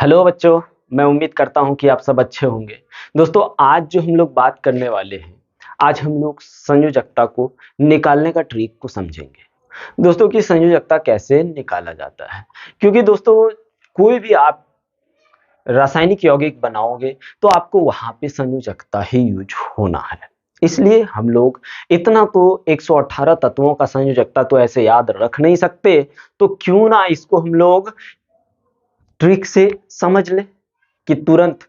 Hello बच्चों, मैं उम्मीद करता हूं कि आप सब अच्छे होंगे। दोस्तों, आज जो हम लोग बात करने वाले हैं, आज हम लोग संयोजकता को निकालने का ट्रिक को समझेंगे। दोस्तों कि संयोजकता कैसे निकाला जाता है, क्योंकि दोस्तों कोई भी आप रासायनिक यौगिक बनाओगे तो आपको वहां पे संयोजकता ही यूज होना है। इसलिए हम लोग इतना तो 118 तत्वों का संयोजकता तो ऐसे याद रख नहीं सकते, तो क्यों ना इसको हम लोग ट्रिक से समझ ले कि तुरंत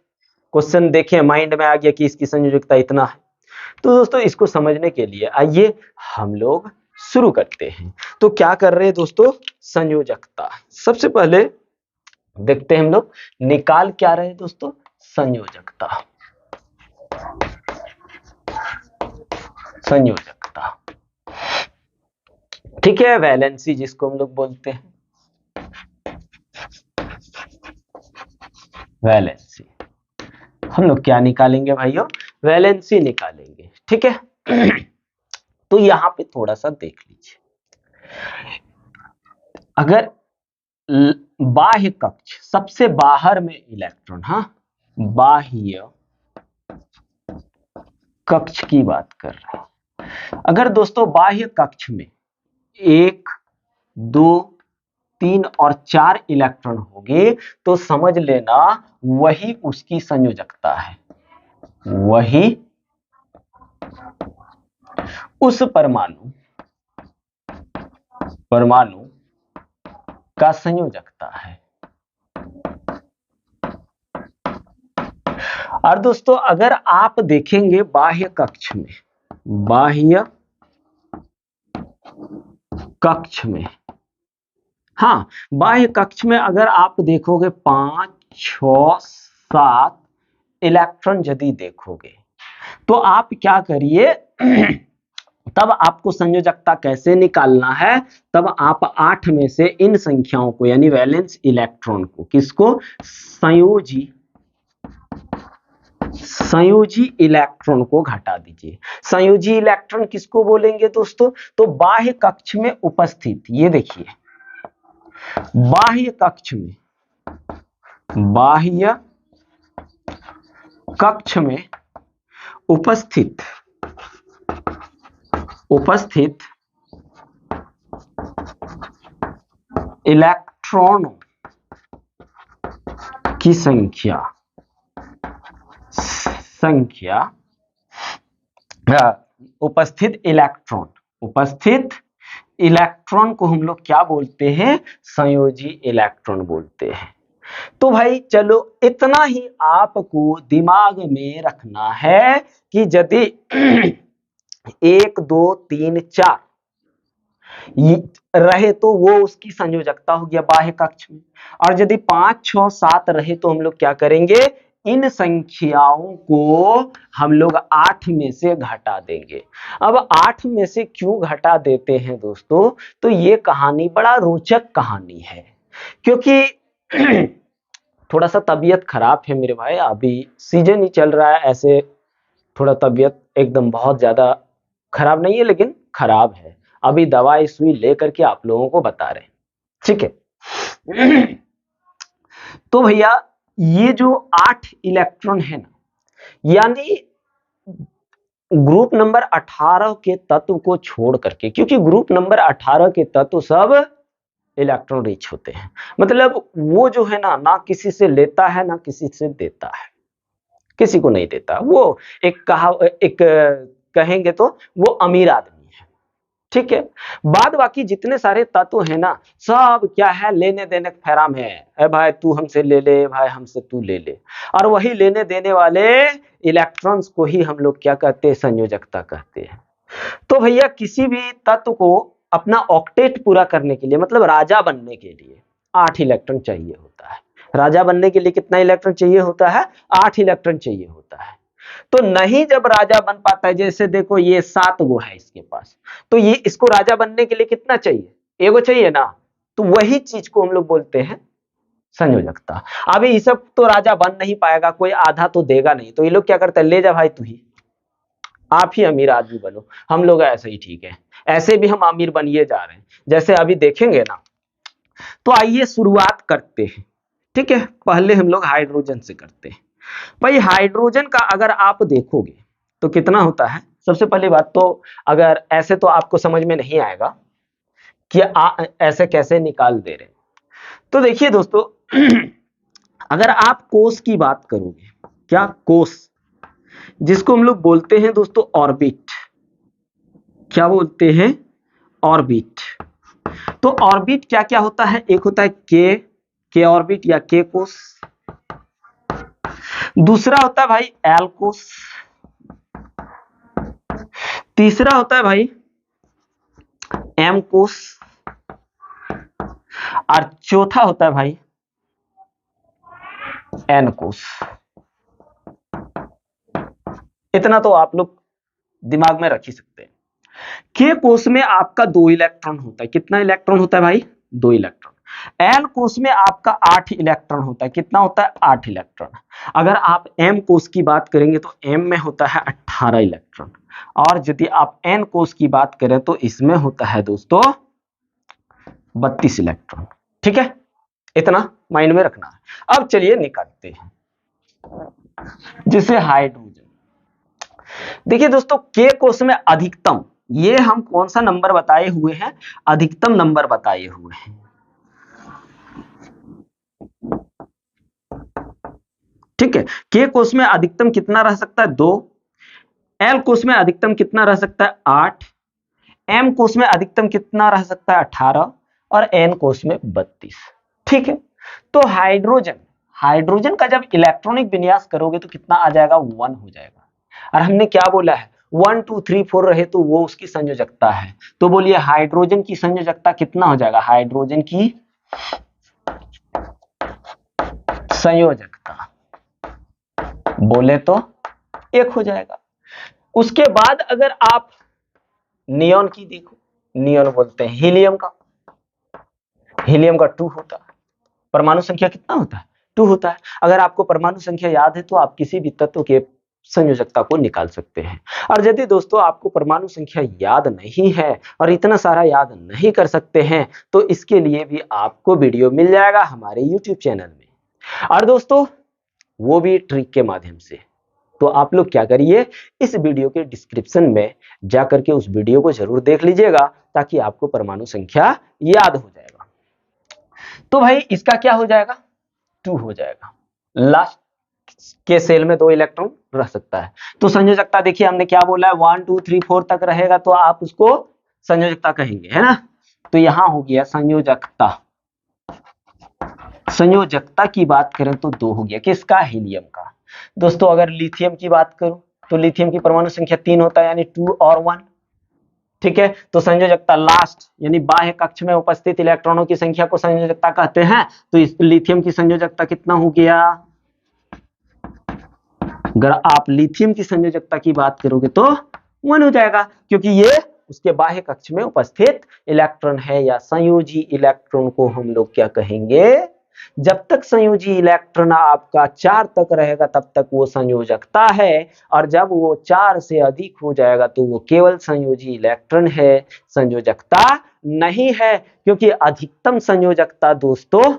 क्वेश्चन देखें माइंड में आ गया कि इसकी संयोजकता इतना है। तो दोस्तों इसको समझने के लिए आइए हम लोग शुरू करते हैं। तो क्या कर रहे हैं दोस्तों, संयोजकता सबसे पहले देखते हैं हम लोग निकाल क्या रहे हैं दोस्तों, संयोजकता। संयोजकता ठीक है, वैलेंसी जिसको हम लोग बोलते हैं, वैलेंसी। हम लोग क्या निकालेंगे भाइयों, वैलेंसी निकालेंगे। ठीक है तो यहां पे थोड़ा सा देख लीजिए, अगर बाह्य कक्ष सबसे बाहर में इलेक्ट्रॉन, हाँ बाह्य कक्ष की बात कर रहे हैं। अगर दोस्तों बाह्य कक्ष में 1, 2, 3 और 4 इलेक्ट्रॉन होंगे तो समझ लेना वही उसकी संयोजकता है, वही उस परमाणु का संयोजकता है। और दोस्तों अगर आप देखेंगे बाह्य कक्ष में, बाह्य कक्ष में, हाँ बाह्य कक्ष में अगर आप देखोगे 5, 6, 7 इलेक्ट्रॉन यदि देखोगे तो आप क्या करिए तब आपको संयोजकता कैसे निकालना है, तब आप 8 में से इन संख्याओं को यानी वैलेंस इलेक्ट्रॉन को, किसको, संयोजी इलेक्ट्रॉन को घटा दीजिए। संयोजी इलेक्ट्रॉन किसको बोलेंगे दोस्तों, तो बाह्य कक्ष में उपस्थित, ये देखिए बाह्य कक्ष में उपस्थित इलेक्ट्रॉनों की संख्या उपस्थित इलेक्ट्रॉन को हम लोग क्या बोलते हैं, संयोजी इलेक्ट्रॉन बोलते हैं। तो भाई चलो इतना ही आपको दिमाग में रखना है कि यदि 1, 2, 3, 4 रहे तो वो उसकी संयोजकता हो गया बाह्य कक्ष में, और यदि 5, 6, 7 रहे तो हम लोग क्या करेंगे, इन संख्याओं को हम लोग 8 में से घटा देंगे। अब 8 में से क्यों घटा देते हैं दोस्तों, तो ये कहानी बड़ा रोचक कहानी है, क्योंकि थोड़ा सा तबीयत खराब है मेरे भाई, अभी सीजन ही चल रहा है, ऐसे थोड़ा तबीयत एकदम बहुत ज्यादा खराब नहीं है लेकिन खराब है। अभी दवाई सुई लेकर के आप लोगों को बता रहे हैं, ठीक है। तो भैया ये जो 8 इलेक्ट्रॉन है ना, यानी ग्रुप नंबर 18 के तत्व को छोड़ करके, क्योंकि ग्रुप नंबर 18 के तत्व सब इलेक्ट्रॉन रिच होते हैं, मतलब वो जो है ना किसी से लेता है ना किसी से देता है, किसी को नहीं देता, वो एक कहेंगे तो वो अमीर आदमी है, ठीक है। बाद बाकी जितने सारे तत्व है ना, सब क्या है, लेने देने का फेराम है, ए भाई तू हमसे ले ले, भाई हमसे तू ले ले, और वही लेने देने वाले इलेक्ट्रॉन्स को ही हम लोग क्या कहते हैं, संयोजकता कहते हैं। तो भैया किसी भी तत्व को अपना ऑक्टेट पूरा करने के लिए, मतलब राजा बनने के लिए 8 इलेक्ट्रॉन चाहिए होता है। राजा बनने के लिए कितना इलेक्ट्रॉन चाहिए होता है, 8 इलेक्ट्रॉन चाहिए होता है। तो नहीं जब राजा बन पाता है, जैसे देखो ये 7 गो है इसके पास, तो ये इसको राजा बनने के लिए कितना चाहिए, एगो चाहिए ना, तो वही चीज को हम लोग बोलते हैं संयोजकता। अभी ये सब तो राजा बन नहीं पाएगा, कोई आधा तो देगा नहीं, तो ये लोग क्या करते हैं, ले जा भाई तू ही, आप ही अमीर आदमी बनो, हम लोग ऐसे ही ठीक है, ऐसे भी हम अमीर बनिए जा रहे हैं, जैसे अभी देखेंगे ना। तो आइए शुरुआत करते हैं, ठीक है, पहले हम लोग हाइड्रोजन से करते हैं। भाई हाइड्रोजन का अगर आप देखोगे तो कितना होता है, सबसे पहली बात तो अगर ऐसे तो आपको समझ में नहीं आएगा कि ऐसे कैसे निकाल दे रहे हैं। तो देखिए दोस्तों अगर आप कोस की बात करोगे, क्या कोस, जिसको हम लोग बोलते हैं दोस्तों ऑर्बिट, क्या बोलते हैं, ऑर्बिट। तो ऑर्बिट क्या क्या होता है, एक होता है के ऑर्बिट या के कोस, दूसरा होता है भाई एल कोस, तीसरा होता है भाई एम कोस, और चौथा होता है भाई एन कोस। इतना तो आप लोग दिमाग में रख ही सकते हैं। के कोस में आपका 2 इलेक्ट्रॉन होता है, कितना इलेक्ट्रॉन होता है भाई, 2 इलेक्ट्रॉन। एल कोस में आपका 8 इलेक्ट्रॉन होता है, कितना होता है, 8 इलेक्ट्रॉन। अगर आप एम कोस की बात करेंगे तो एम में होता है 18 इलेक्ट्रॉन, और यदि आप एन कोस की बात करें तो इसमें होता है दोस्तों 32 इलेक्ट्रॉन। ठीक है, इतना माइंड में रखना है। अब चलिए निकालते हैं, जैसे हाइड्रोजन। देखिए दोस्तों के कोस में अधिकतम, ये हम कौन सा नंबर बताए हुए हैं, अधिकतम नंबर बताए हुए हैं। ठीक है, के कोस में अधिकतम कितना रह सकता है, 2। एल कोस में अधिकतम कितना रह सकता है, 8। एम कोस में अधिकतम कितना रह सकता है, 18, और एन कोस में 32। ठीक है, तो हाइड्रोजन, हाइड्रोजन का जब इलेक्ट्रॉनिक विन्यास करोगे तो कितना आ जाएगा, 1 हो जाएगा। और हमने क्या बोला है, 1 2 3 4 रहे तो वो उसकी संयोजकता है। तो बोलिए हाइड्रोजन की संयोजकता कितना हो जाएगा, हाइड्रोजन की संयोजकता बोले तो 1 हो जाएगा। उसके बाद अगर आप नियॉन की देखो, नियॉन बोलते हैं हीलियम का, हीलियम का 2 होता है। परमाणु संख्या कितना होता है, 2 होता है। अगर आपको परमाणु संख्या याद है तो आप किसी भी तत्व के संयोजकता को निकाल सकते हैं। और यदि दोस्तों आपको परमाणु संख्या याद नहीं है और इतना सारा याद नहीं कर सकते हैं तो इसके लिए भी आपको वीडियो मिल जाएगा हमारे YouTube चैनल में, और दोस्तों वो भी ट्रिक के माध्यम से। तो आप लोग क्या करिए, इस वीडियो के डिस्क्रिप्शन में जाकर के उस वीडियो को जरूर देख लीजिएगा ताकि आपको परमाणु संख्या याद हो जाएगा। तो भाई इसका क्या हो जाएगा, 2 हो जाएगा। लास्ट के सेल में 2 इलेक्ट्रॉन रह सकता है। तो संयोजकता देखिए हमने क्या बोला है, 1 2 3 4 तक रहेगा तो आप उसको संयोजकता कहेंगे, है ना। तो यहां हो गया संयोजकता। संयोजकता की बात करें तो 2 हो गया, किसका, हीलियम का। दोस्तों अगर लिथियम की बात करूं तो लिथियम की परमाणु संख्या 3 होता है, यानी 2 और 1। ठीक है, तो संयोजकता लास्ट यानी बाह्य कक्ष में उपस्थित इलेक्ट्रॉनों की संख्या को संयोजकता कहते हैं। तो इस लिथियम की संयोजकता कितना हो गया, अगर आप लिथियम की संयोजकता की बात करोगे तो 1 हो जाएगा, क्योंकि ये उसके बाह्य कक्ष में उपस्थित इलेक्ट्रॉन है, या संयोजी इलेक्ट्रॉन को हम लोग क्या कहेंगे, जब तक संयोजी इलेक्ट्रॉन आपका 4 तक रहेगा तब तक वो संयोजकता है, और जब वो 4 से अधिक हो जाएगा तो वो केवल संयोजी इलेक्ट्रॉन है, संयोजकता नहीं है। क्योंकि अधिकतम संयोजकता दोस्तों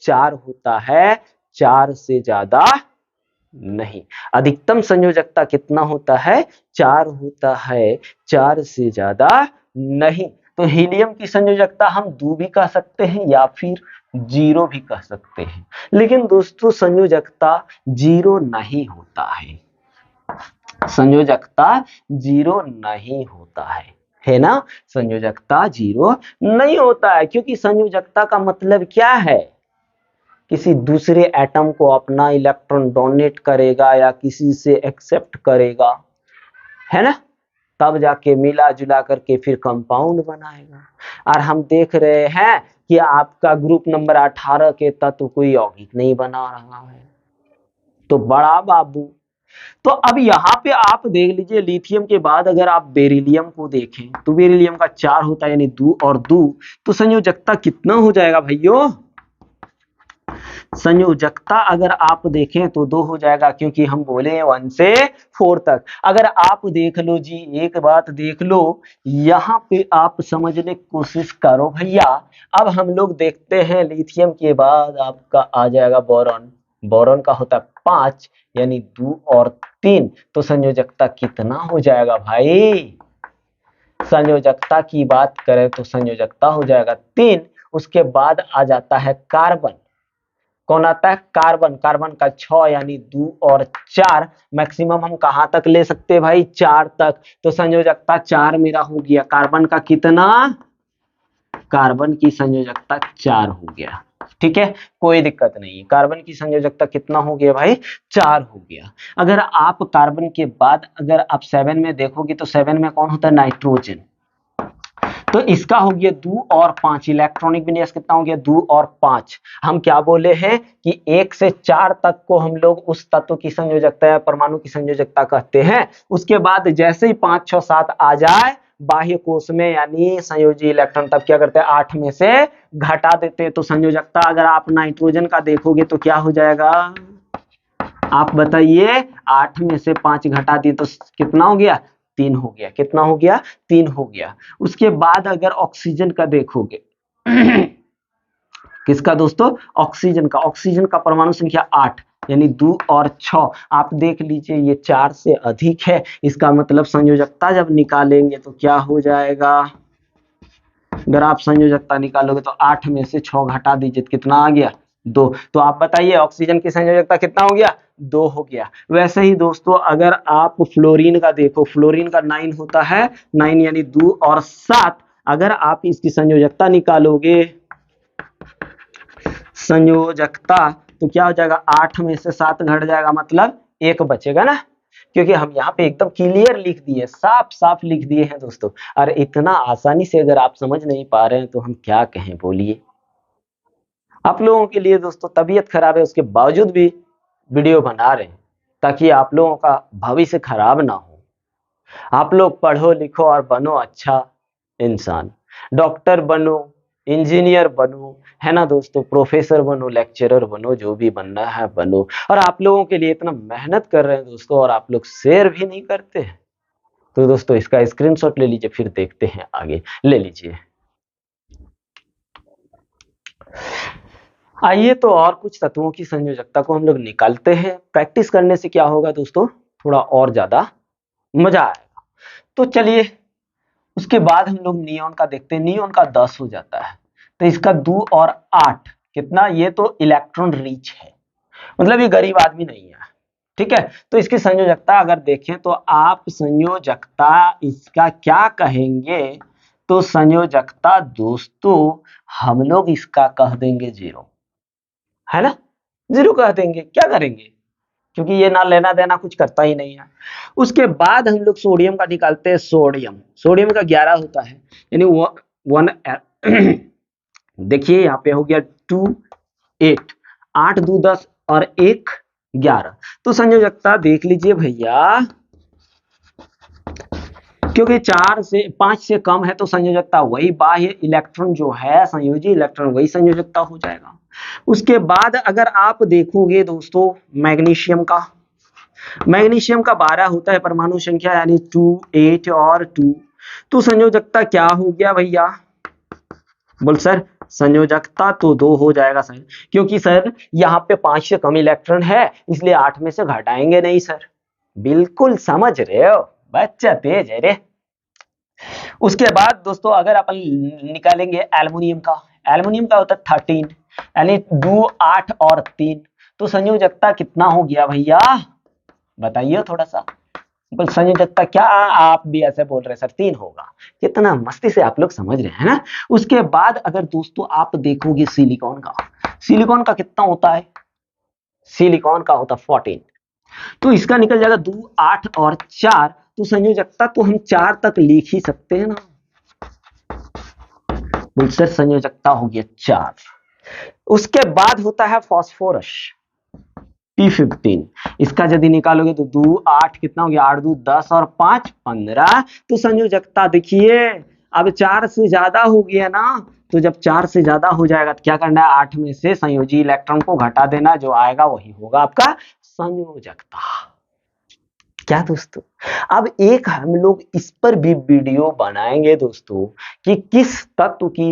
4 होता है, 4 से ज्यादा नहीं। अधिकतम संयोजकता कितना होता है, 4 होता है, 4 से ज्यादा नहीं। तो हीलियम की संयोजकता हम 2 भी कह सकते हैं या फिर 0 भी कह सकते हैं, लेकिन दोस्तों संयोजकता 0 नहीं होता है, संयोजकता 0 नहीं होता है ना। संयोजकता 0 नहीं होता है, क्योंकि संयोजकता का मतलब क्या है, किसी दूसरे एटम को अपना इलेक्ट्रॉन डोनेट करेगा या किसी से एक्सेप्ट करेगा, है ना, तब जाके मिला जुला करके फिर कंपाउंड बनाएगा। और हम देख रहे हैं कि आपका ग्रुप नंबर 18 के तत्व कोई यौगिक नहीं बना रहा है, तो बड़ा बाबू। तो अब यहाँ पे आप देख लीजिए, लिथियम के बाद अगर आप बेरिलियम को देखें तो बेरिलियम का 4 होता है, यानी 2 और 2, तो संयोजकता कितना हो जाएगा भाइयों, संयोजकता अगर आप देखें तो 2 हो जाएगा, क्योंकि हम बोले 1 से 4 तक। अगर आप देख लो जी, एक बात देख लो, यहाँ पे आप समझने की कोशिश करो भैया। अब हम लोग देखते हैं लिथियम के बाद आपका आ जाएगा बोरॉन। बोरॉन का होता है 5, यानी 2 और 3। तो संयोजकता कितना हो जाएगा भाई? संयोजकता की बात करें तो संयोजकता हो जाएगा 3। उसके बाद आ जाता है कार्बन। कौन आता है? कार्बन। कार्बन का 6, यानी 2 और 4। मैक्सिमम हम कहां तक ले सकते हैं भाई? 4 तक। तो संयोजकता 4 मेरा हो गया। कार्बन का कितना? कार्बन की संयोजकता 4 हो गया। ठीक है, कोई दिक्कत नहीं। कार्बन की संयोजकता कितना हो गया भाई? 4 हो गया। अगर आप कार्बन के बाद अगर आप 7 में देखोगे तो 7 में कौन होता है? नाइट्रोजन। तो इसका हो गया 2 और 5। इलेक्ट्रॉनिक विन्यास कितना हो गया? 2 और 5। हम क्या बोले हैं कि 1 से 4 तक को हम लोग उस तत्व की संयोजकता या परमाणु की संयोजकता कहते हैं। उसके बाद जैसे ही 5, 6, 7 आ जाए बाह्य कोश में, यानी संयोजी इलेक्ट्रॉन, तब क्या करते हैं? 8 में से घटा देते हैं। तो संयोजकता अगर आप नाइट्रोजन का देखोगे तो क्या हो जाएगा? आप बताइए। 8 में से 5 घटा दिए तो कितना हो गया? 3 हो गया। कितना हो गया? 3 हो गया। उसके बाद अगर ऑक्सीजन का देखोगे किसका दोस्तों? ऑक्सीजन का। ऑक्सीजन का परमाणु संख्या 8, यानी 2 और 6। आप देख लीजिए ये 4 से अधिक है। इसका मतलब संयोजकता जब निकालेंगे तो क्या हो जाएगा? अगर आप संयोजकता निकालोगे तो 8 में से 6 घटा दीजिए तो कितना आ गया? 2। तो आप बताइए ऑक्सीजन की संयोजकता कितना हो गया? 2 हो गया। वैसे ही दोस्तों अगर आप फ्लोरीन का देखो, फ्लोरीन का 9 होता है। 9 यानी 2 और 7। अगर आप इसकी संयोजकता निकालोगे, संयोजकता, तो क्या हो जाएगा? 8 में से 7 घट जाएगा, मतलब 1 बचेगा ना। क्योंकि हम यहाँ पे एकदम क्लियर लिख दिए, साफ साफ लिख दिए हैं दोस्तों। और इतना आसानी से अगर आप समझ नहीं पा रहे हैं तो हम क्या कहें, बोलिए। आप लोगों के लिए दोस्तों तबीयत खराब है उसके बावजूद भी वीडियो बना रहे हैं, ताकि आप लोगों का भविष्य खराब ना हो। आप लोग पढ़ो लिखो और बनो अच्छा इंसान। डॉक्टर बनो, इंजीनियर बनो, है ना दोस्तों, प्रोफेसर बनो, लेक्चरर बनो, जो भी बनना है बनो। और आप लोगों के लिए इतना मेहनत कर रहे हैं दोस्तों, और आप लोग शेयर भी नहीं करते हैं। तो दोस्तों इसका स्क्रीनशॉट ले लीजिए, फिर देखते हैं आगे। ले लीजिए। आइए तो और कुछ तत्वों की संयोजकता को हम लोग निकालते हैं। प्रैक्टिस करने से क्या होगा दोस्तों? थोड़ा और ज्यादा मजा आएगा। तो चलिए, उसके बाद हम लोग नियोन का देखते हैं। नियोन का 10 हो जाता है। तो इसका 2 और 8 कितना? ये तो इलेक्ट्रॉन रिच है, मतलब ये गरीब आदमी नहीं है। ठीक है, तो इसकी संयोजकता अगर देखें तो आप संयोजकता इसका क्या कहेंगे? तो संयोजकता दोस्तों हम लोग इसका कह देंगे 0, है ना। 0 कह देंगे। क्या करेंगे? क्योंकि ये ना लेना देना कुछ करता ही नहीं है। उसके बाद हम लोग सोडियम का निकालते हैं। सोडियम, सोडियम का 11 होता है, यानी 1 देखिए यहाँ पे हो गया 2, 8, 8 2 10 और 1 11। तो संयोजकता देख लीजिए भैया, क्योंकि 4 से 5 से कम है तो संयोजकता वही, बाह्य इलेक्ट्रॉन जो है संयोजी इलेक्ट्रॉन वही संयोजकता हो जाएगा। उसके बाद अगर आप देखोगे दोस्तों मैग्नीशियम का, मैग्नीशियम का 12 होता है परमाणु संख्या, यानी 2, 8 और 2। तो संयोजकता क्या हो गया भैया? बोल सर, संयोजकता तो 2 हो जाएगा सर, क्योंकि सर यहाँ पे 5 से कम इलेक्ट्रॉन है, इसलिए 8 में से घटाएंगे नहीं सर। बिल्कुल समझ रहे हो, बच्चा तेज है रे। उसके बाद दोस्तों अगर अपन निकालेंगे एल्युमिनियम का, एल्युमिनियम का होता है 13, यानी 2, 8 और 3। तो संयोजकता कितना हो गया भैया? बताइए थोड़ा सा। संयोजकता क्या आप भी ऐसे बोल रहे हैं सर 3 होगा। कितना मस्ती से आप लोग समझ रहे हैं ना। उसके बाद अगर दोस्तों आप देखोगे सिलिकॉन का, सिलिकॉन का कितना होता है? सिलिकॉन का होता 14। तो इसका निकल जाएगा 2, 8 और 4। तो संयोजकता तो हम 4 तक लिख ही सकते हैं ना। बोल सर संयोजकता हो गया 4। उसके बाद होता है फास्फोरस P15। इसका यदि निकालोगे तो 2, 8 कितना हो गया? 8 2 10 और 5 15। तो संयोजकता देखिए अब 4 से ज्यादा हो गया ना, तो जब 4 से ज्यादा हो जाएगा तो क्या करना है, 8 में से संयोजी इलेक्ट्रॉन को घटा देना, जो आएगा वही होगा आपका संयोजकता। क्या दोस्तों, अब एक हम लोग इस पर भी वीडियो बनाएंगे दोस्तों कि किस तत्व की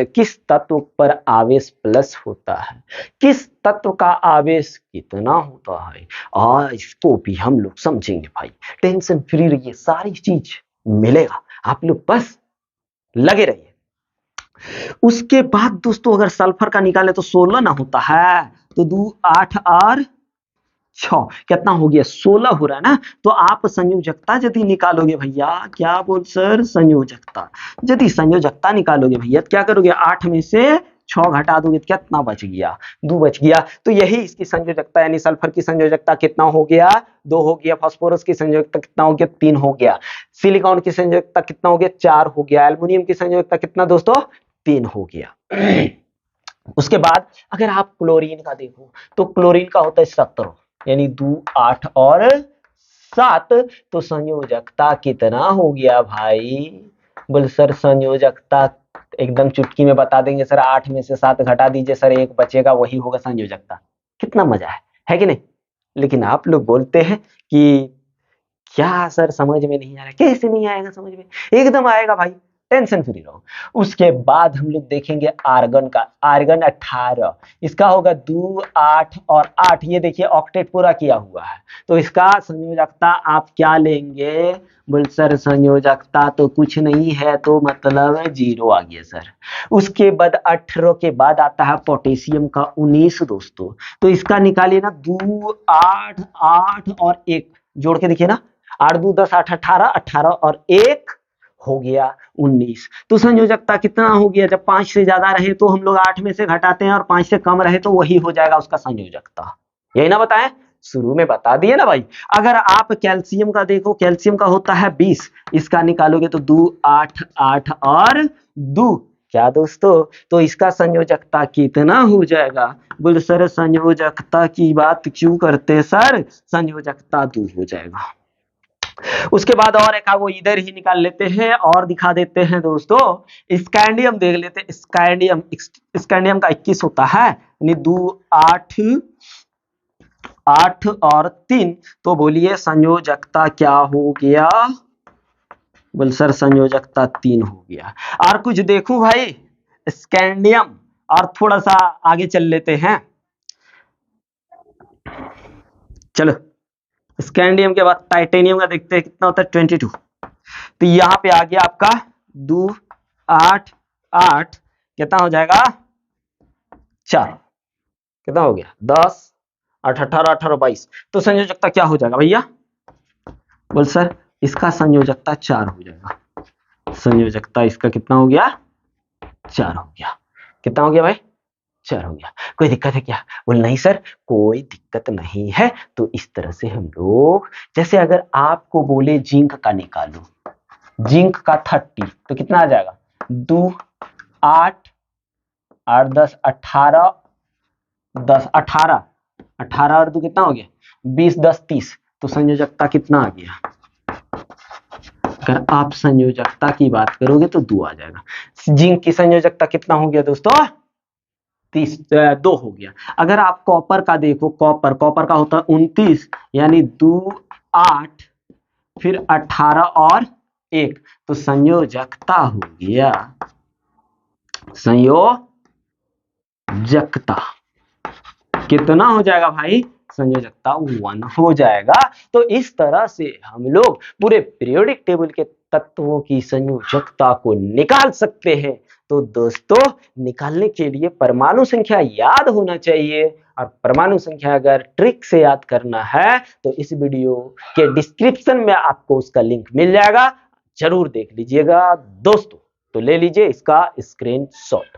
किस तत्व पर आवेश प्लस होता है, किस तत्व का आवेश कितना होता है, और इसको भी हम लोग समझेंगे भाई। टेंशन फ्री रहिए, सारी चीज मिलेगा, आप लोग बस लगे रहिए। उसके बाद दोस्तों अगर सल्फर का निकाले तो 16 ना होता है, तो 2 8 और 6 कितना हो गया, 16 हो रहा है ना। तो आप संयोजकता यदि निकालोगे भैया, क्या बोल सर, संयोजकता यदि संयोजकता निकालोगे भैया, क्या करोगे, 8 में से 6 घटा दोगे तो कितना बच गया, 2 बच गया। तो यही इसकी संयोजकता, यानी सल्फर की संयोजकता कितना हो गया, 2 हो गया। फास्फोरस की संयोजकता कितना हो गया, 3 हो गया। सिलिकॉन की संयोजकता कितना हो गया, 4 हो गया। एल्युमिनियम की संयोजकता कितना दोस्तों, 3 हो गया। उसके बाद अगर आप क्लोरीन का देखो तो क्लोरीन का होता है 17, यानी 2 8 और 7। तो संयोजकता कितना हो गया भाई, बोल सर संयोजकता एकदम चुटकी में बता देंगे सर, 8 में से 7 घटा दीजिए सर, 1 बचेगा, वही होगा संयोजकता। कितना मजा है कि नहीं। लेकिन आप लोग बोलते हैं कि क्या सर समझ में नहीं आ रहा, कैसे नहीं आएगा समझ में, एकदम आएगा भाई, टेंशन फ्री रहो। उसके बाद हम लोग देखेंगे आर्गन का, आर्गन 18, इसका होगा 2 8 और 8, ये देखिए ऑक्टेट पूरा किया हुआ है। तो इसका संयोजकता आप क्या लेंगे, बोल सर संयोजकता तो कुछ नहीं है, तो मतलब 0 आ गया सर। उसके बाद 18 के बाद आता है पोटेशियम का 19 दोस्तों, तो इसका निकालिए ना, 2 8 8 और 1 जोड़ के देखिए ना, 8 2 10 8 18, 18 और 1 हो गया 19। तो संयोजकता कितना हो गया, जब 5 से ज्यादा रहे तो हम लोग 8 में से घटाते हैं, और 5 से कम रहे तो वही हो जाएगा उसका संयोजकता। यही ना बताएं, शुरू में बता दिए ना भाई। अगर आप कैल्शियम का देखो, कैल्शियम का होता है 20, इसका निकालोगे तो 2 8 8 और 2, क्या दोस्तों, तो इसका संयोजकता कितना हो जाएगा, बोले सर संयोजकता की बात क्यों करते सर, संयोजकता 2 हो जाएगा। उसके बाद और एक वो इधर ही निकाल लेते हैं और दिखा देते हैं दोस्तों। स्कैंडियम देख लेते हैं, स्कैंडियम, स्कैंडियम का 21 होता है, यानी 2 8 8 और 3। तो बोलिए संयोजकता क्या हो गया, बोल सर संयोजकता 3 हो गया। और कुछ देखूं भाई, स्कैंडियम और थोड़ा सा आगे चल लेते हैं, चलो। स्कैंडियम के बाद टाइटेनियम का देखते हैं कितना होता है, 22। तो यहां पे आ गया आपका 2 8 8, कितना हो जाएगा 4, कितना हो गया 10 8 18 18 22। तो संयोजकता क्या हो जाएगा भैया, बोल सर इसका संयोजकता 4 हो जाएगा। संयोजकता इसका कितना हो गया, 4 हो गया। कितना हो गया भाई, 4 हो गया। कोई दिक्कत है क्या, बोल नहीं सर कोई दिक्कत नहीं है। तो इस तरह से हम लोग, जैसे अगर आपको बोले जिंक का निकालो, जिंक का 30, तो कितना आ जाएगा, 2 8 8 10 18 10 18 18 और 2 कितना हो गया 20 10 30। तो संयोजकता कितना आ गया, अगर आप संयोजकता की बात करोगे तो 2 आ जाएगा। जिंक की संयोजकता कितना हो गया दोस्तों, 2 हो गया। अगर आप कॉपर का देखो, कॉपर का होता है 29, यानी 2 8 फिर 18 और 1। तो संयोजकता हो गया, संयोजकता कितना हो जाएगा भाई, संयोजकता 1 हो जाएगा। तो इस तरह से हम लोग पूरे पीरियोडिक टेबल के तत्वों की संयोजकता को निकाल सकते हैं। तो दोस्तों निकालने के लिए परमाणु संख्या याद होना चाहिए, और परमाणु संख्या अगर ट्रिक से याद करना है तो इस वीडियो के डिस्क्रिप्शन में आपको उसका लिंक मिल जाएगा, जरूर देख लीजिएगा दोस्तों। तो ले लीजिए इसका स्क्रीनशॉट।